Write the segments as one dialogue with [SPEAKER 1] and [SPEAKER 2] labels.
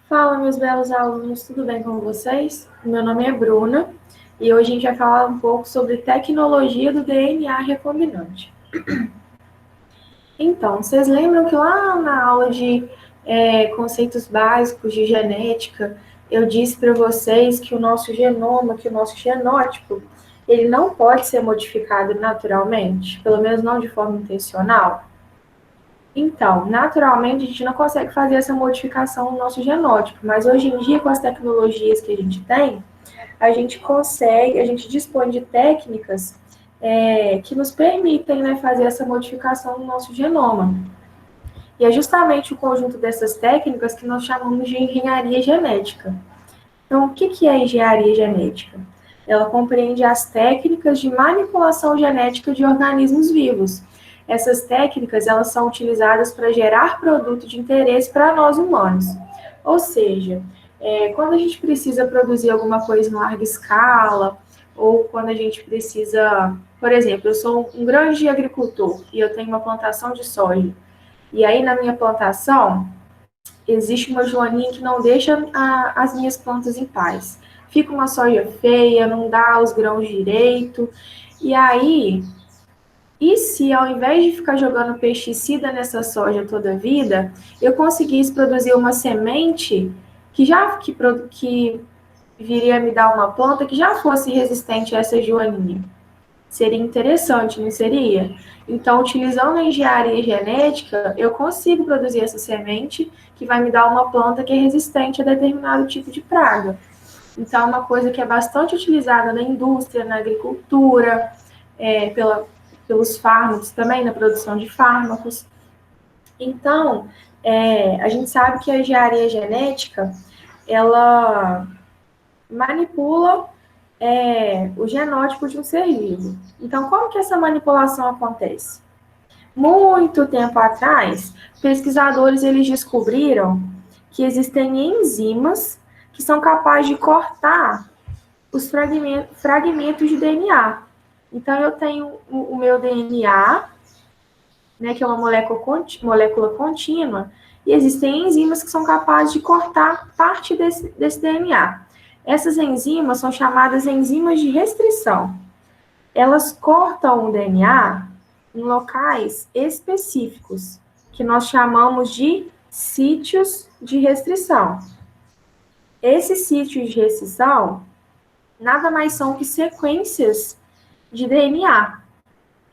[SPEAKER 1] Fala, meus belos alunos, tudo bem com vocês? Meu nome é Bruna e hoje a gente vai falar um pouco sobre tecnologia do DNA recombinante. Então, vocês lembram que lá na aula de conceitos básicos de genética, eu disse para vocês que o nosso genoma, que o nosso genótipo, ele não pode ser modificado naturalmente, pelo menos não de forma intencional? Então, naturalmente, a gente não consegue fazer essa modificação no nosso genótipo, mas hoje em dia, com as tecnologias que a gente tem, a gente consegue, a gente dispõe de técnicas que nos permitem, né, fazer essa modificação no nosso genoma. E é justamente o conjunto dessas técnicas que nós chamamos de engenharia genética. Então, o que é engenharia genética? Ela compreende as técnicas de manipulação genética de organismos vivos. Essas técnicas, elas são utilizadas para gerar produto de interesse para nós humanos. Ou seja, quando a gente precisa produzir alguma coisa em larga escala, ou quando a gente precisa, por exemplo, eu sou um grande agricultor e eu tenho uma plantação de soja. E aí, na minha plantação, existe uma joaninha que não deixa as minhas plantas em paz. Fica uma soja feia, não dá os grãos direito. E aí, e se ao invés de ficar jogando pesticida nessa soja toda a vida, eu conseguisse produzir uma semente que viria me dar uma planta que já fosse resistente a essa joaninha? Seria interessante, não seria? Então, utilizando a engenharia genética, eu consigo produzir essa semente que vai me dar uma planta que é resistente a determinado tipo de praga. Então, é uma coisa que é bastante utilizada na indústria, na agricultura, pelos fármacos também, na produção de fármacos. Então, a gente sabe que a engenharia genética, ela manipula o genótipo de um ser vivo. Então, como que essa manipulação acontece? Muito tempo atrás, pesquisadores eles descobriram que existem enzimas que são capazes de cortar os fragmentos de DNA. Então, eu tenho o meu DNA, né, que é uma molécula contínua, e existem enzimas que são capazes de cortar parte desse DNA. Essas enzimas são chamadas enzimas de restrição. Elas cortam o DNA em locais específicos, que nós chamamos de sítios de restrição. Esses sítios de restrição nada mais são que sequências de DNA.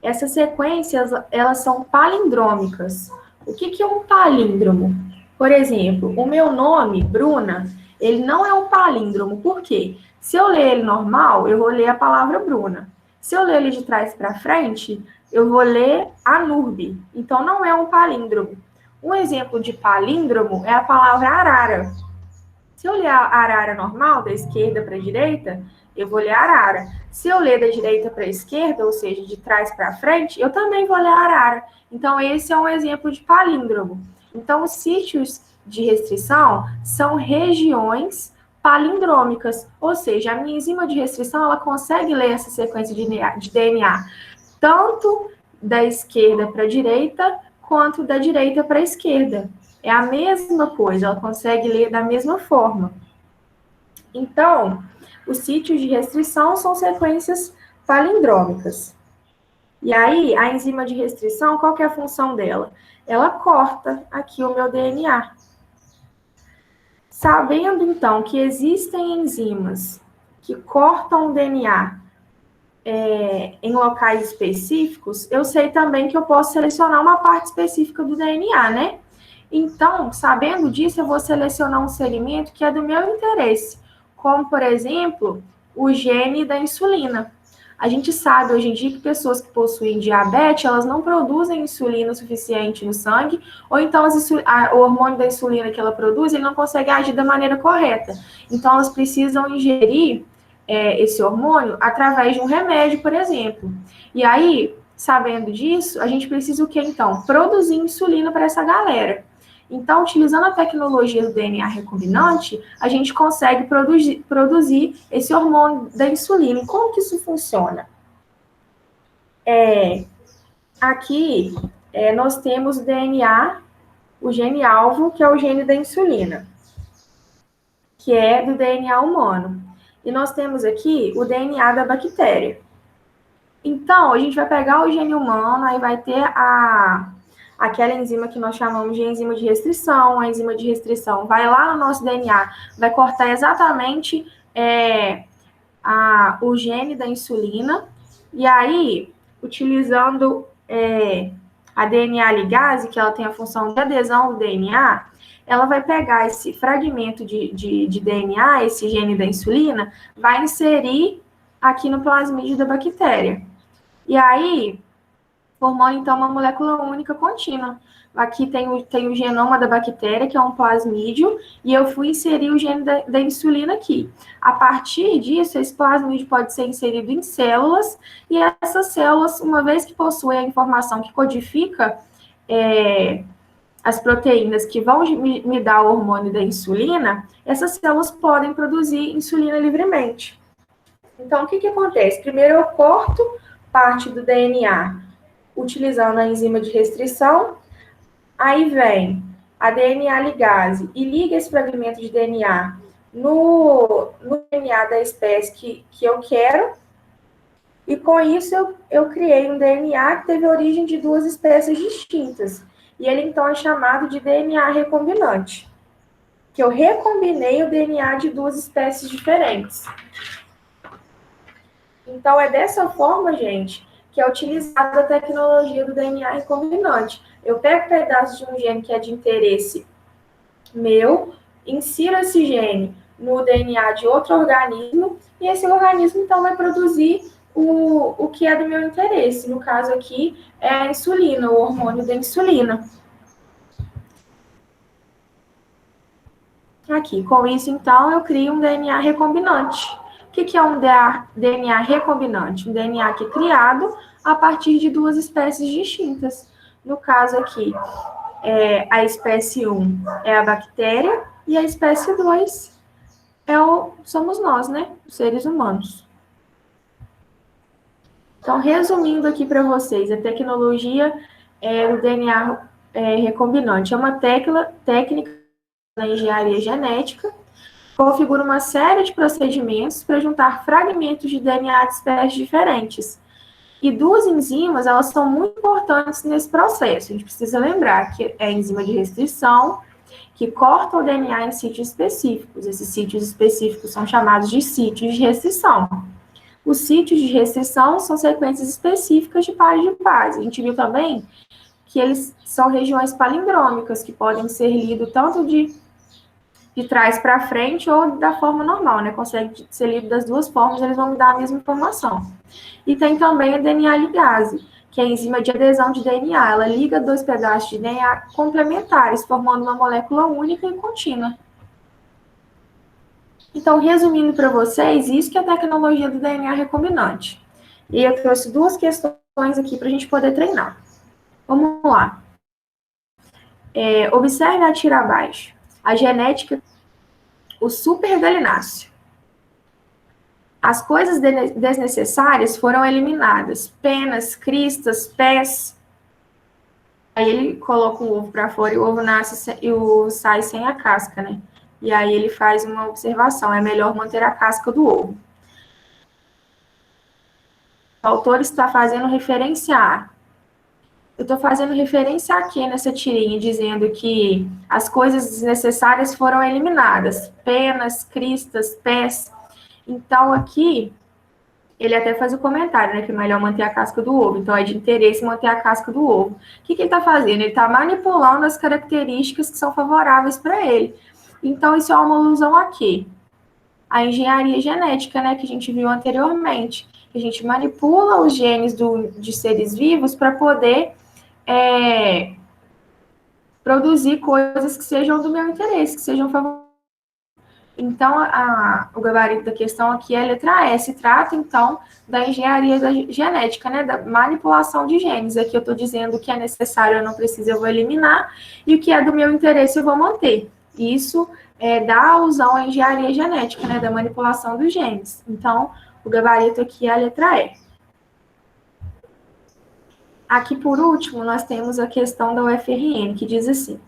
[SPEAKER 1] Essas sequências, elas são palindrômicas. O que é um palíndromo? Por exemplo, o meu nome, Bruna, ele não é um palíndromo. Por quê? Se eu ler ele normal, eu vou ler a palavra Bruna. Se eu ler ele de trás para frente, eu vou ler Anurbe. Então, não é um palíndromo. Um exemplo de palíndromo é a palavra arara. Se eu ler a arara normal, da esquerda para a direita, eu vou ler arara. Se eu ler da direita para a esquerda, ou seja, de trás para frente, eu também vou ler arara. Então, esse é um exemplo de palíndromo. Então, os sítios de restrição são regiões palindrômicas, ou seja, a minha enzima de restrição ela consegue ler essa sequência de DNA tanto da esquerda para a direita, quanto da direita para a esquerda. É a mesma coisa, ela consegue ler da mesma forma. Então, os sítios de restrição são sequências palindrômicas. E aí, a enzima de restrição, qual que é a função dela? Ela corta aqui o meu DNA. Sabendo, então, que existem enzimas que cortam o DNA em locais específicos, eu sei também que eu posso selecionar uma parte específica do DNA, né? Então, sabendo disso, eu vou selecionar um segmento que é do meu interesse, como, por exemplo, o gene da insulina. A gente sabe hoje em dia que pessoas que possuem diabetes, elas não produzem insulina suficiente no sangue, ou então o hormônio da insulina que ela produz, ele não consegue agir da maneira correta. Então, elas precisam ingerir esse hormônio através de um remédio, por exemplo. E aí, sabendo disso, a gente precisa o que, então? Produzir insulina para essa galera. Então, utilizando a tecnologia do DNA recombinante, a gente consegue produzir esse hormônio da insulina. E como que isso funciona? Aqui, nós temos o DNA, o gene alvo, que é o gene da insulina. que é do DNA humano. E nós temos aqui o DNA da bactéria. Então, a gente vai pegar o gene humano, aí vai ter aquela enzima que nós chamamos de enzima de restrição. A enzima de restrição vai lá no nosso DNA, vai cortar exatamente o gene da insulina, e aí, utilizando a DNA ligase, que ela tem a função de adesão do DNA, ela vai pegar esse fragmento de DNA, esse gene da insulina, vai inserir aqui no plasmídio da bactéria. E aí, formando, então, uma molécula única contínua. Aqui tem o genoma da bactéria, que é um plasmídio, e eu fui inserir o gene da insulina aqui. A partir disso, esse plasmídio pode ser inserido em células, e essas células, uma vez que possuem a informação que codifica as proteínas que vão me dar o hormônio da insulina, essas células podem produzir insulina livremente. Então, o que acontece? Primeiro, eu corto parte do DNA utilizando a enzima de restrição, aí vem a DNA ligase e liga esse fragmento de DNA no DNA da espécie que eu quero, e com isso eu criei um DNA que teve origem de duas espécies distintas. E ele, então, é chamado de DNA recombinante, que eu recombinei o DNA de duas espécies diferentes. Então, é dessa forma, gente, que é utilizada a tecnologia do DNA recombinante. Eu pego pedaços de um gene que é de interesse meu, insiro esse gene no DNA de outro organismo, e esse organismo, então, vai produzir o que é do meu interesse. No caso aqui, é a insulina, o hormônio da insulina. Aqui, com isso, então, eu crio um DNA recombinante. O que é um DNA recombinante? Um DNA que é criado a partir de duas espécies distintas. No caso aqui, a espécie 1 é a bactéria e a espécie 2 somos nós, né? Os seres humanos. Então, resumindo aqui para vocês, a tecnologia do DNA recombinante é uma técnica da engenharia genética, configura uma série de procedimentos para juntar fragmentos de DNA de espécies diferentes. E duas enzimas, elas são muito importantes nesse processo. A gente precisa lembrar que é a enzima de restrição, que corta o DNA em sítios específicos. Esses sítios específicos são chamados de sítios de restrição. Os sítios de restrição são sequências específicas de pares de bases. A gente viu também que eles são regiões palindrômicas, que podem ser lidos tanto de trás para frente ou da forma normal, né? Consegue ser lido das duas formas, eles vão me dar a mesma informação. E tem também a DNA ligase, que é a enzima de adesão de DNA. Ela liga dois pedaços de DNA complementares, formando uma molécula única e contínua. Então, resumindo para vocês, isso que é a tecnologia do DNA recombinante. E eu trouxe duas questões aqui para a gente poder treinar. Vamos lá. Observe a tira abaixo. A genética, o supergalináceo. As coisas desnecessárias foram eliminadas. Penas, cristas, pés. Aí ele coloca o ovo para fora e o ovo nasce e sai sem a casca, né? E aí ele faz uma observação, é melhor manter a casca do ovo. O autor está fazendo referência a... Eu estou fazendo referência aqui nessa tirinha, dizendo que as coisas desnecessárias foram eliminadas. Penas, cristas, pés. Então, aqui, ele até faz o comentário, né, que é melhor manter a casca do ovo. Então, é de interesse manter a casca do ovo. O que ele está fazendo? Ele está manipulando as características que são favoráveis para ele. Então, isso é uma alusão a quê? A engenharia genética, né, que a gente viu anteriormente. A gente manipula os genes de seres vivos para poder produzir coisas que sejam do meu interesse, que sejam favoráveis. Então, o gabarito da questão aqui é a letra E. Se trata, então, da engenharia genética, né, da manipulação de genes. Aqui eu estou dizendo o que é necessário, eu não preciso, eu vou eliminar, e o que é do meu interesse, eu vou manter. Isso dá alusão à engenharia genética, né, da manipulação dos genes. Então, o gabarito aqui é a letra E. Aqui, por último, nós temos a questão da UFRN, que diz assim: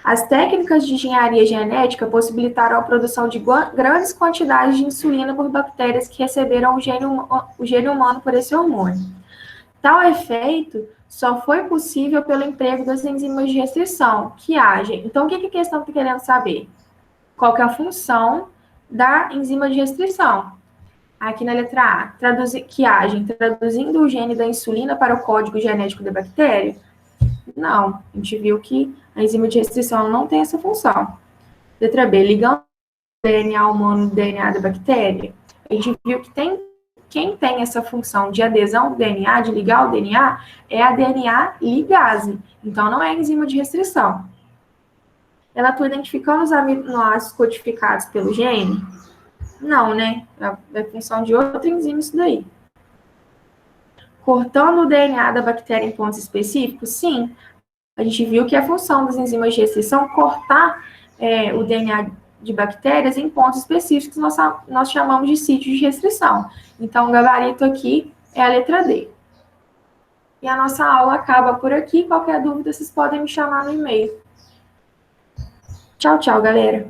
[SPEAKER 1] As técnicas de engenharia genética possibilitaram a produção de grandes quantidades de insulina por bactérias que receberam o gene humano por esse hormônio. Tal efeito só foi possível pelo emprego das enzimas de restrição, que agem. Então, o que a questão está querendo saber? Qual que é a função da enzima de restrição? Aqui na letra A, que agem traduzindo o gene da insulina para o código genético da bactéria? Não, a gente viu que a enzima de restrição não tem essa função. Letra B, ligando o DNA humano no DNA da bactéria? A gente viu que quem tem essa função de adesão do DNA, de ligar o DNA, é a DNA ligase. Então, não é enzima de restrição. Ela atua identificando os aminoácidos codificados pelo gene? Não, né? É função de outra enzima isso daí. Cortando o DNA da bactéria em pontos específicos? Sim. A gente viu que a função das enzimas de restrição é cortar o DNA de bactérias em pontos específicos que nós chamamos de sítios de restrição. Então, o gabarito aqui é a letra D. E a nossa aula acaba por aqui. Qualquer dúvida, vocês podem me chamar no e-mail. Tchau, tchau, galera.